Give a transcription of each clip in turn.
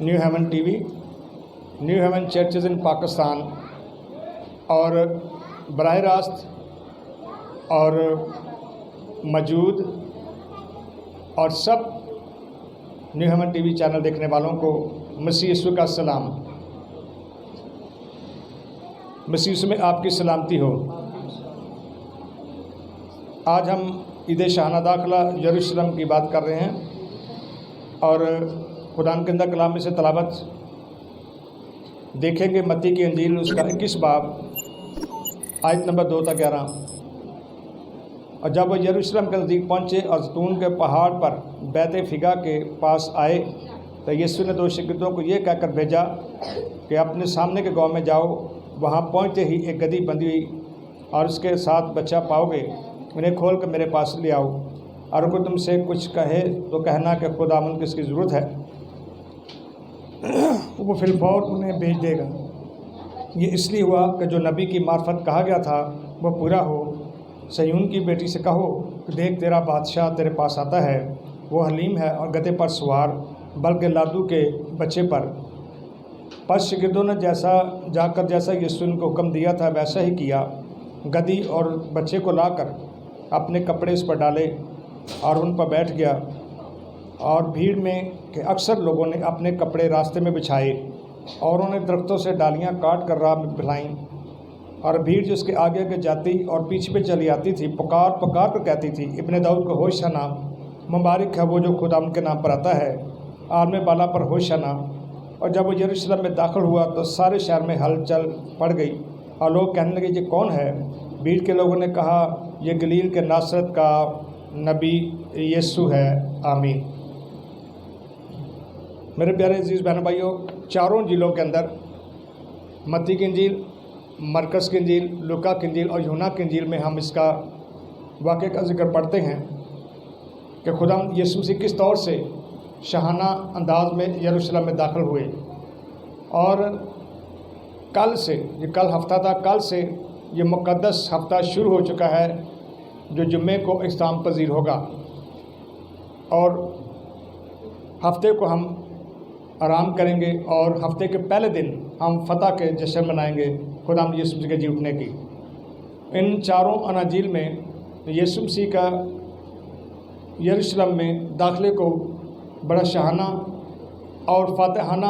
New Haven TV, New Haven churches in Pakistan اور براہ راست اور موجود اور سب New Haven TV channel دیکھنے والوں کو مسیح یسوع کا سلام۔ مسیح یسوع میں آپ کی سلامتی ہو۔ آج ہم عید شاہانہ داخلہ یروشلم کی بات کر رہے ہیں اور قرآن کے اندر کلام میں سے تلاوت دیکھیں گے متی کی انجیل اس کا 21 باب آیت نمبر 2 تا 11۔ اور جب وہ یروشلم کے نزدیک پہنچے اور زیتون کے پہاڑ پر بیت فگا کے پاس آئے تو یسوع نے 2 شاگردوں کو یہ کہہ کر بھیجا کہ اپنے سامنے کے گاؤں میں جاؤ، وہاں پہنچتے ہی ایک گدھی بندھی ہوئی اور اس کے ساتھ بچہ پاؤ گے، انہیں کھول کر میرے پاس لے آؤ، اور کوئی تم سے کچھ کہے تو کہنا کہ خداوند کو اس کی ضرورت ہے، وہ فی الفور انہیں بھیج دے گا۔ یہ اس لیے ہوا کہ جو نبی کی معرفت کہا گیا تھا وہ پورا ہو۔ صہیون کی بیٹی سے کہو کہ دیکھ تیرا بادشاہ تیرے پاس آتا ہے، وہ حلیم ہے اور گدھے پر سوار، بلکہ لادو کے بچے پر۔ پس شاگردوں نے جیسا یسوع نے کو حکم دیا تھا ویسا ہی کیا، گدھی اور بچے کو لا کر اپنے کپڑے اس پر ڈالے اور ان پر بیٹھ گیا، اور بھیڑ میں کے اکثر لوگوں نے اپنے کپڑے راستے میں بچھائے اور انہوں نے درختوں سے ڈالیاں کاٹ کر راہ میں پھیلائیں، اور بھیڑ جو اس کے آگے آگے جاتی اور پیچھے پہ چلی آتی تھی پکار پکار کر کہتی تھی، ابن داؤد کو ہوشنا، مبارک ہے وہ جو خداوند کے نام پر آتا ہے، عالم بالا پر ہوشنا۔ اور جب وہ یروشلم میں داخل ہوا تو سارے شہر میں ہلچل پڑ گئی اور لوگ کہنے لگے یہ کون ہے؟ بھیڑ کے لوگوں نے کہا یہ گلیل کے ناصرت کا نبی یسوع ہے۔ آمین۔ میرے پیارے عزیز بہن بھائیوں، چاروں انجیلوں کے اندر متی کی انجیل، مرکز کی انجیل، لوکا کی انجیل اور یوحنا کی انجیل میں ہم اس کا واقعے کا ذکر پڑھتے ہیں کہ خداوند یسوع مسیح کس طور سے شاہانہ انداز میں یروشلم میں داخل ہوئے، اور کل سے کل ہفتہ تھا، کل سے یہ مقدس ہفتہ شروع ہو چکا ہے جو جمعے کو اختتام پذیر ہوگا، اور ہفتے کو ہم آرام کریں گے اور ہفتے کے پہلے دن ہم فتح کے جشن منائیں گے خداوند یسوع مسیح کے جی اٹھنے کی۔ ان چاروں اناجیل میں یسوع مسیح کا یروشلم میں داخلے کو بڑا شاہانہ اور فاتحانہ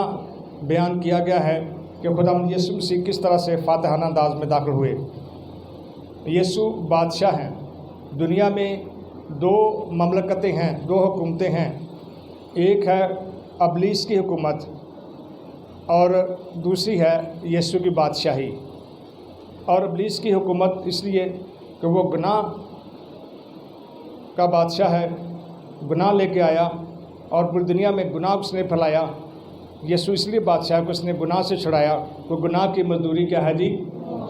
بیان کیا گیا ہے کہ خداوند یسوع مسیح کس طرح سے فاتحانہ انداز میں داخل ہوئے۔ یسوع بادشاہ ہیں۔ دنیا میں 2 مملکتیں ہیں، 2 حکومتیں ہیں، ایک ہے ابلیس کی حکومت اور دوسری ہے یسوع کی بادشاہی۔ اور ابلیس کی حکومت اس لیے کہ وہ گناہ کا بادشاہ ہے، گناہ لے کے آیا اور پوری دنیا میں گناہ اس نے پھیلایا۔ یسوع اس لیے بادشاہ ہے کہ اس نے گناہ سے چھڑایا، تو گناہ کی مزدوری کیا ہے جی؟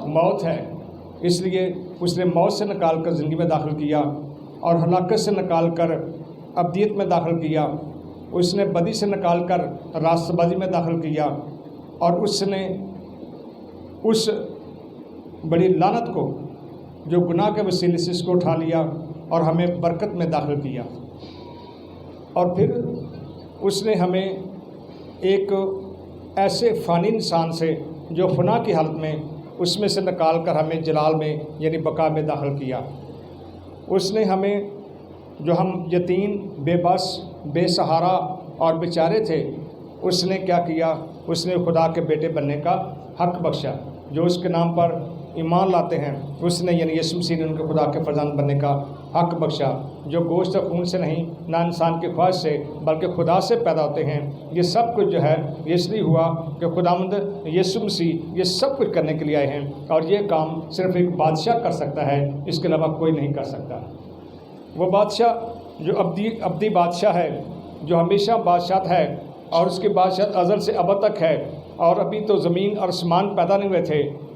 موت ہے۔ اس لیے اس نے موت سے نکال کر زندگی میں داخل کیا اور ہلاکت سے نکال کر ابدیت میں داخل کیا، اس نے بدی سے نکال کر راست بازی میں داخل کیا، اور اس نے اس بڑی لعنت کو جو گناہ کے وسیلے سے اس کو اٹھا لیا اور ہمیں برکت میں داخل کیا، اور پھر اس نے ہمیں ایک ایسے فانی انسان سے جو فنا کی حالت میں اس میں سے نکال کر ہمیں جلال میں یعنی بقا میں داخل کیا۔ اس نے ہمیں جو ہم یتیم، بے بس، بے سہارا اور بیچارے تھے، اس نے کیا کیا؟ اس نے خدا کے بیٹے بننے کا حق بخشا۔ جو اس کے نام پر ایمان لاتے ہیں اس نے یعنی یسوع مسیح نے ان کے خدا کے فرزند بننے کا حق بخشا، جو گوشت اور خون سے نہیں، نہ انسان کی خواہش سے بلکہ خدا سے پیدا ہوتے ہیں۔ یہ سب کچھ جو ہے یہ اس لیے ہوا کہ خداوند یسوع مسیح یہ سب کچھ کرنے کے لیے آئے ہیں، اور یہ کام صرف ایک بادشاہ کر سکتا ہے، اس کے علاوہ کوئی نہیں کر سکتا۔ وہ بادشاہ جو ابدی بادشاہ ہے، جو ہمیشہ بادشاہ ہے، اور اس کی بادشاہت ازل سے ابد تک ہے، اور ابھی تو زمین اور آسمان پیدا نہیں ہوئے تھے،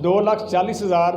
2,40,000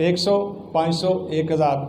100, 500, 1,000,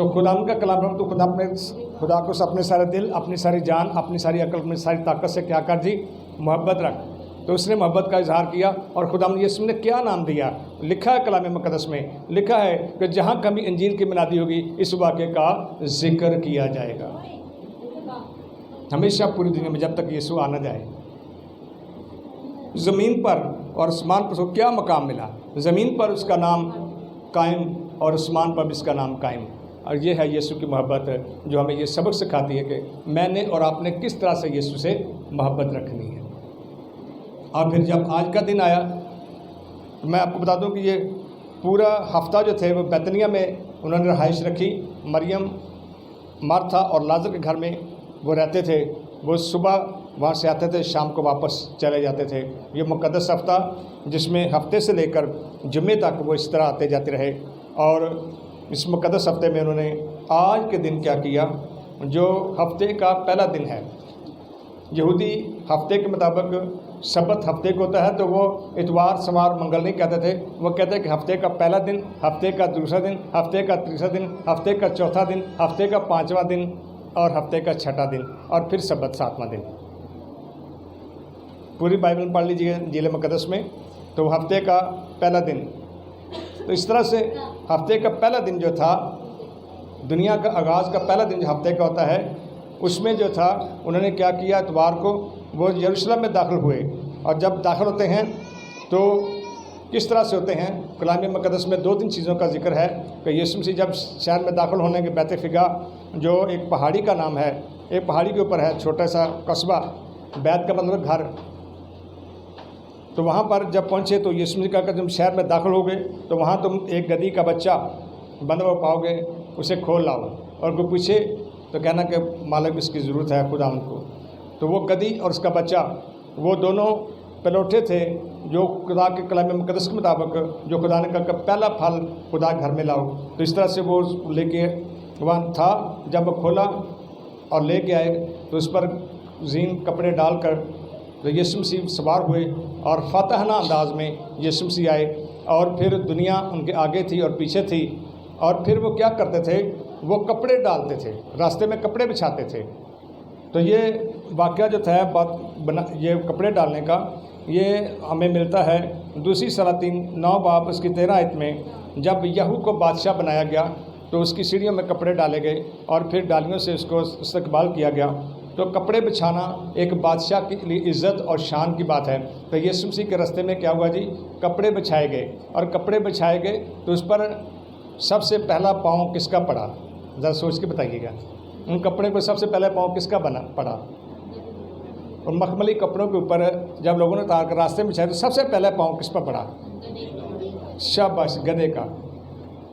تو خدا کا کلام تو خدا کو اپنے سارے دل، اپنی ساری جان، اپنی ساری عقل، اپنی ساری طاقت سے کیا کر دی؟ محبت رکھ۔ تو اس نے محبت کا اظہار کیا، اور خدا یسوع نے کیا نام دیا؟ لکھا ہے کلام مقدس میں، لکھا ہے کہ جہاں کبھی انجیل کی منادی ہوگی اس واقعے کا ذکر کیا جائے گا، ہمیشہ پوری دنیا میں جب تک یسوع آ نہ جائے۔ زمین پر اور آسمان پر اس کو کیا مقام ملا؟ زمین پر اس کا نام قائم اور آسمان پر بھی اس کا نام قائم۔ اور یہ ہے یسوع کی محبت جو ہمیں یہ سبق سکھاتی ہے کہ میں نے اور آپ نے کس طرح سے یسوع سے محبت رکھنی ہے۔ اور پھر جب آج کا دن آیا، میں آپ کو بتا دوں کہ یہ پورا ہفتہ جو تھے وہ بیتنیہ میں انہوں نے رہائش رکھی۔ مریم، مارتھا اور لازر کے گھر میں وہ رہتے تھے۔ وہ صبح وہاں سے آتے تھے، شام کو واپس چلے جاتے تھے۔ یہ مقدس ہفتہ جس میں ہفتے سے لے کر جمعے تک وہ اس طرح آتے جاتے رہے۔ اور اس مقدس ہفتے میں انہوں نے آج کے دن کیا کیا؟ جو ہفتے کا پہلا دن ہے، یہودی ہفتے کے مطابق سبت ہفتے کو ہوتا ہے، تو وہ اتوار، سوار، منگل نہیں کہتے تھے، وہ کہتے ہیں کہ ہفتے کا پہلا دن، ہفتے کا دوسرا دن، ہفتے کا تیسرا دن، ہفتے کا چوتھا دن، ہفتے کا پانچواں دن اور ہفتے کا چھٹا دن، اور پھر سبت ساتواں دن۔ پوری بائبل پڑھ لیجیے انجیل مقدس میں، تو ہفتے کا پہلا دن۔ تو اس طرح سے ہفتے کا پہلا دن جو تھا، دنیا کا آغاز کا پہلا دن جو ہفتے کا ہوتا ہے، اس میں جو تھا انہوں نے کیا کیا؟ اتوار کو وہ یروشلم میں داخل ہوئے، اور جب داخل ہوتے ہیں تو کس طرح سے ہوتے ہیں؟ کلام مقدس میں 2-3 چیزوں کا ذکر ہے کہ یسوع مسیح جب شہر میں داخل ہونے کے بیت فگا، جو ایک پہاڑی کا نام ہے، ایک پہاڑی کے اوپر ہے چھوٹا سا قصبہ، بیت کا مطلب گھر، تو وہاں پر جب پہنچے تو یسوع مسیح کہا کہ تم شہر میں داخل ہو گئے تو وہاں تم ایک گدھی کا بچہ بندھا ہوا پاؤ گے، اسے کھول لاؤ، اور کوئی پوچھے تو کہنا کہ مالک اس کی ضرورت ہے خدا ان کو۔ تو وہ گدھی اور اس کا بچہ، وہ دونوں پلوٹے تھے جو خدا کے کلام مقدس کے مطابق جو خدا نے کہا کہ پہلا پھل خدا گھر میں لاؤ۔ تو اس طرح سے وہ لے کے وہاں تھا، جب وہ کھولا اور لے کے آئے تو اس پر زین کپڑے ڈال کر تو یسوع مسیح سوار ہوئے، اور فاتحانہ انداز میں یسوع مسیح آئے، اور پھر دنیا ان کے آگے تھی اور پیچھے تھی، اور پھر وہ کیا کرتے تھے؟ وہ کپڑے ڈالتے تھے، راستے میں کپڑے بچھاتے تھے۔ تو یہ واقعہ جو تھا یہ کپڑے ڈالنے کا، یہ ہمیں ملتا ہے دوسری سلاطین 9 باب اس کی 13 آیت میں، جب یہو کو بادشاہ بنایا گیا تو اس کی سیڑھیوں میں کپڑے ڈالے گئے اور پھر ڈالیوں سے اس کو استقبال کیا گیا۔ تو کپڑے بچھانا ایک بادشاہ کے لیے عزت اور شان کی بات ہے۔ تو یسوع مسیح کے راستے میں کیا ہوا جی؟ کپڑے بچھائے گئے، اور کپڑے بچھائے گئے تو اس پر سب سے پہلا پاؤں کس کا پڑا؟ ذرا سوچ کے بتائیے گا، ان کپڑے پر سب سے پہلے پاؤں کس کا پڑا؟ اور مخملی کپڑوں کے اوپر جب لوگوں نے اتار کر راستے میں بچھائے تو سب سے پہلے پاؤں کس پر پڑا؟ شاباش، گدھے کا۔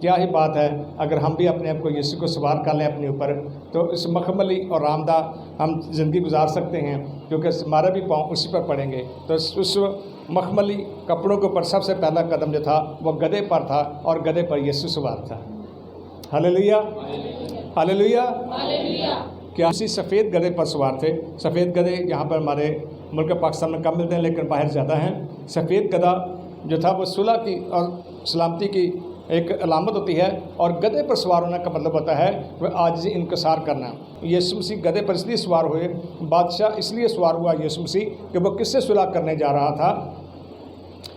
کیا ہی بات ہے، اگر ہم بھی اپنے آپ کو یسوع کو سوار کر لیں اپنے اوپر تو اس مخملی اور آرامدہ ہم زندگی گزار سکتے ہیں، کیونکہ ہمارے بھی پاؤں اسی پر پڑیں گے۔ تو اس مخملی کپڑوں کے اوپر سب سے پہلا قدم جو تھا وہ گدھے پر تھا، اور گدھے پر یسوع سوار تھا۔ ہلیلویہ، ہلیلویہ۔ کیا اسی سفید گدھے پر سوار تھے؟ سفید گدھے یہاں پر ہمارے ملک پاکستان میں کم ملتے ہیں، لیکن باہر زیادہ ہیں۔ سفید گدھا جو تھا وہ صلح کی اور سلامتی کی ایک علامت ہوتی ہے، اور گدھے پر سوار ہونے کا مطلب ہوتا ہے وہ عاجزی، انکسار کرنا۔ یسوع مسیح گدھے پر اس لیے سوار ہوئے، بادشاہ اس لیے سوار ہوا یسوع مسیح کہ وہ کس سے صلح کرنے جا رہا تھا؟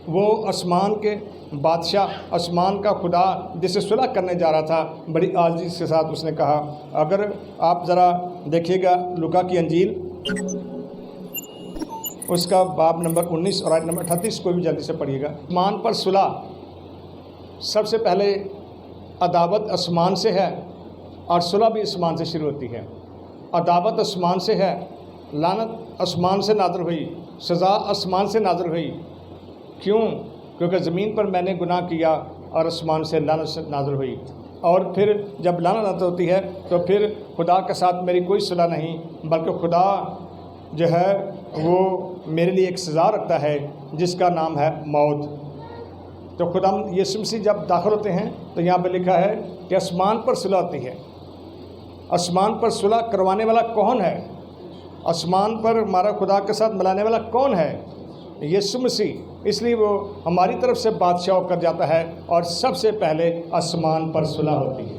وہ آسمان کے بادشاہ، آسمان کا خدا جس سے صلح کرنے جا رہا تھا، بڑی عاجزی کے ساتھ اس نے کہا۔ اگر آپ ذرا دیکھیے گا لوکا کی انجیل، اس کا باب نمبر 19 اور آیت نمبر 38 کو بھی جلدی سے پڑھیے گا۔ آسمان پر صلح، سب سے پہلے عداوت آسمان سے ہے، اور صلح بھی آسمان سے شروع ہوتی ہے۔ عداوت آسمان سے ہے، لعنت آسمان سے نازل ہوئی، سزا آسمان سے نازل ہوئی۔ کیوں؟ کیونکہ زمین پر میں نے گناہ کیا اور آسمان سے لعنت نازل ہوئی۔ اور پھر جب لعنت نازل ہوتی ہے تو پھر خدا کے ساتھ میری کوئی صلح نہیں، بلکہ خدا جو ہے وہ میرے لیے ایک سزا رکھتا ہے جس کا نام ہے موت۔ تو خدا یسوع مسیح جب داخل ہوتے ہیں تو یہاں پہ لکھا ہے کہ آسمان پر صلح ہوتی ہے۔ آسمان پر صلح کروانے والا کون ہے؟ آسمان پر ہمارا خدا کے ساتھ ملانے والا کون ہے؟ یسوع مسیح۔ اس لیے وہ ہماری طرف سے بادشاہ ہو کر جاتا ہے، اور سب سے پہلے آسمان پر صلح ہوتی ہے۔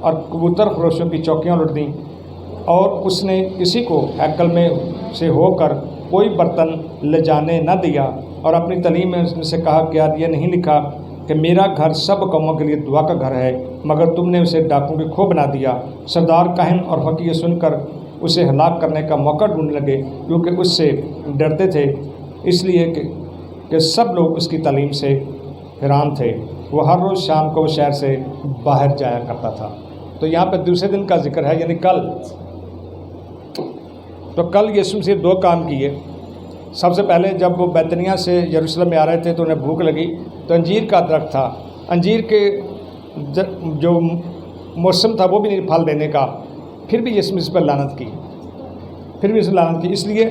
اور کبوتر فروشوں کی چوکیاں لوٹ دیں، اور اس نے کسی کو ہیکل میں سے ہو کر کوئی برتن لے جانے نہ دیا، اور اپنی تعلیم میں اس نے سے کہا کہ یار یہ نہیں لکھا کہ میرا گھر سب قوموں کے لیے دعا کا گھر ہے، مگر تم نے اسے ڈاکوں کی کھو بنا دیا۔ سردار کاہن اور فقیہ یہ سن کر اسے ہلاک کرنے کا موقع ڈھونڈنے لگے، کیونکہ اس سے ڈرتے تھے، اس لیے کہ سب لوگ اس کی تعلیم سے حیران تھے۔ وہ ہر روز شام کو شہر سے باہر جایا کرتا تھا۔ تو یہاں پہ دوسرے دن کا ذکر ہے، یعنی کل۔ تو کل یسوع مسیح 2 کام کیے۔ سب سے پہلے جب وہ بیتنیہ سے یروشلم میں آ رہے تھے تو انہیں بھوک لگی، تو انجیر کا درخت تھا، انجیر کے جو موسم تھا وہ بھی نہیں پھل دینے کا، پھر بھی یسوع مسیح پر لعنت کی، اس لیے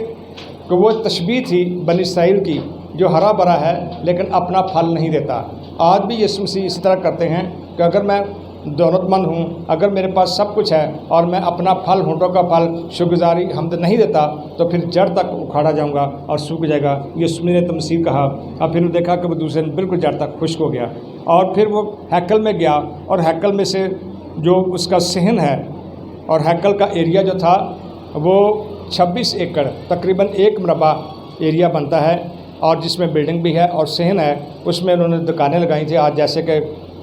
کہ وہ تشبیہ تھی بنی اسرائیل کی جو ہرا بھرا ہے لیکن اپنا پھل نہیں دیتا۔ آج بھی یسوع مسیح اسی طرح کرتے ہیں کہ اگر میں دولت مند ہوں، اگر میرے پاس سب کچھ ہے اور میں اپنا پھل، ہونٹوں کا پھل، شکرگزاری، حمد نہیں دیتا تو پھر جڑ تک اکھاڑا جاؤں گا اور سوکھ جائے گا۔ یسوع نے تمثیل کہا، اور پھر دیکھا کہ وہ دوسرے دن بالکل جڑ تک خشک ہو گیا، اور پھر وہ ہیکل میں گیا، اور ہیکل میں سے جو اس کا صحن ہے، اور ہیکل کا ایریا جو تھا وہ 26 ایکڑ تقریباً 1 مربع ایریا بنتا ہے، اور جس میں بلڈنگ بھی ہے اور صحن ہے، اس میں انہوں نے دکانیں لگائی تھیں۔ آج جیسے کہ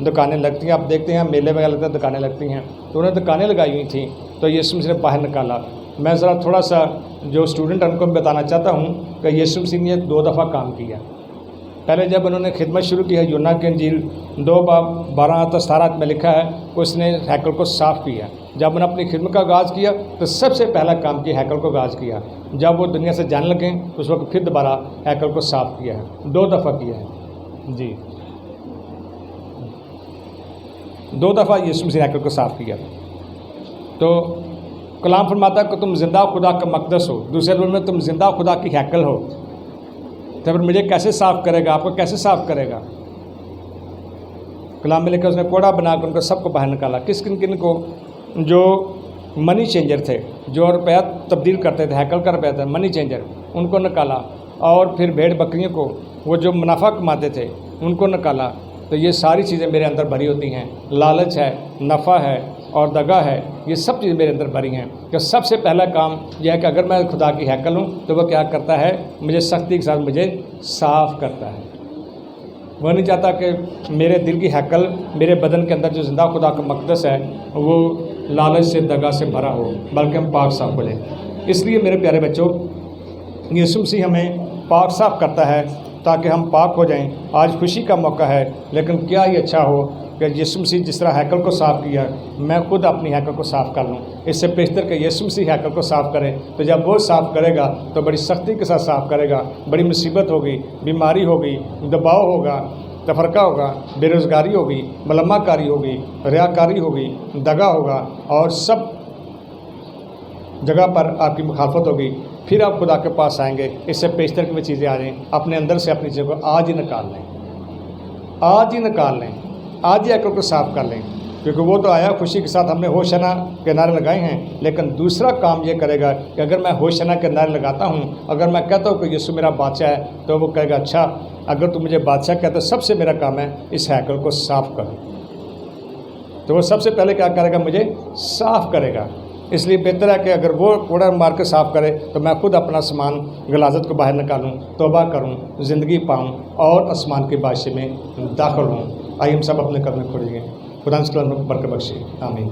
دکانیں لگتی ہیں، آپ دیکھتے ہیں میلے وغیرہ لگتے ہیں دکانیں لگتی ہیں، تو انہوں نے دکانیں لگائی ہوئی تھیں۔ تو یسوع مسیح نے باہر نکالا۔ میں ذرا تھوڑا سا جو اسٹوڈنٹ ان کو بتانا چاہتا ہوں کہ یسوع مسیح نے 2 دفعہ کام کیا۔ پہلے جب انہوں نے خدمت شروع کی ہے، یونا کی انجیل 2:12-17 میں لکھا ہے، اس نے ہیکل کو صاف کیا۔ جب انہوں نے اپنی خدمت کا آغاز کیا تو سب سے پہلا کام کیا ہیکل کو آغاز کیا۔ جب وہ دنیا سے جانے لگے اس وقت پھر دوبارہ ہیکل کو صاف کیا ہے، 2 دفعہ کیا ہے جی، 2 دفعہ یسوع مسیح نے ہیکل کو صاف کیا۔ تو کلام فرماتا ہے کہ تم زندہ خدا کا مقدس ہو، دوسرے لفظ میں تم زندہ خدا کی ہیکل ہو۔ تو پھر مجھے کیسے صاف کرے گا؟ آپ کو کیسے صاف کرے گا؟ کلام میں لکھا اس نے کوڑا بنا کر ان کو سب کو باہر نکالا۔ کن کو؟ جو منی چینجر تھے، جو روپیہ تبدیل کرتے تھے، ہیکل کا روپیہ تھا، منی چینجر، ان کو نکالا۔ اور پھر بھیڑ بکریوں کو، وہ جو منافع کماتے تھے، ان کو نکالا۔ تو یہ ساری چیزیں میرے اندر بھری ہوتی ہیں، لالچ ہے، نفع ہے اور دغا ہے، یہ سب چیزیں میرے اندر بھری ہیں۔ کہ سب سے پہلا کام یہ ہے کہ اگر میں خدا کی ہیکل ہوں تو وہ کیا کرتا ہے؟ مجھے سختی کے ساتھ مجھے صاف کرتا ہے۔ وہ نہیں چاہتا کہ میرے دل کی ہیکل، میرے بدن کے اندر جو زندہ خدا کا مقدس ہے وہ لالچ سے، دغا سے بھرا ہو، بلکہ ہم پاک صاف ہو جائیں۔ اس لیے میرے پیارے بچوں، یسوع مسیح ہمیں پاک صاف کرتا ہے تاکہ ہم پاک ہو جائیں۔ آج خوشی کا موقع ہے، لیکن کیا ہی اچھا ہو کہ یسوع مسیح جس طرح ہیکل کو صاف کیا، میں خود اپنی ہیکل کو صاف کر لوں۔ اس سے بہتر کہ یسوع مسیح ہیکل کو صاف کرے، تو جب وہ صاف کرے گا تو بڑی سختی کے ساتھ صاف کرے گا۔ بڑی مصیبت ہوگی، بیماری ہوگی، دباؤ ہوگا، تفرقہ ہوگا، بے روزگاری ہوگی، ملامہ کاری ہوگی، ریاکاری ہوگی، دغا ہوگا، اور سب جگہ پر آپ کی مخالفت ہوگی۔ پھر آپ خدا کے پاس آئیں گے۔ اس سے پیشتر کی وہ چیزیں آ جائیں، اپنے اندر سے اپنی چیزوں کو آج ہی نکال لیں، آج ہی نکال لیں، آج ہی عقل کو صاف کر لیں، کیونکہ وہ تو آیا خوشی کے ساتھ، ہم نے ہوشنا کے نعرے لگائے ہیں، لیکن دوسرا کام یہ کرے گا کہ اگر میں ہوشنا کے نعرے لگاتا ہوں، اگر میں کہتا ہوں کہ یسوع میرا بادشاہ ہے، تو وہ کہے گا اچھا اگر تو مجھے بادشاہ کہتا ہے، سب سے میرا کام ہے اس ہیکل کو صاف کرو۔ تو وہ سب سے پہلے کیا کرے گا؟ مجھے صاف کرے گا۔ اس لیے بہتر ہے کہ اگر وہ کوڑا مار کے صاف کرے تو میں خود اپنا سامان غلاظت کو باہر نکالوں، توبہ کروں، زندگی پاؤں اور آسمان کے بادشاہ میں داخل ہوں۔ آئیے ہم سب اپنے قدم کھولیں گے۔ خدا اس کلام کو برکت بخشے، آمین۔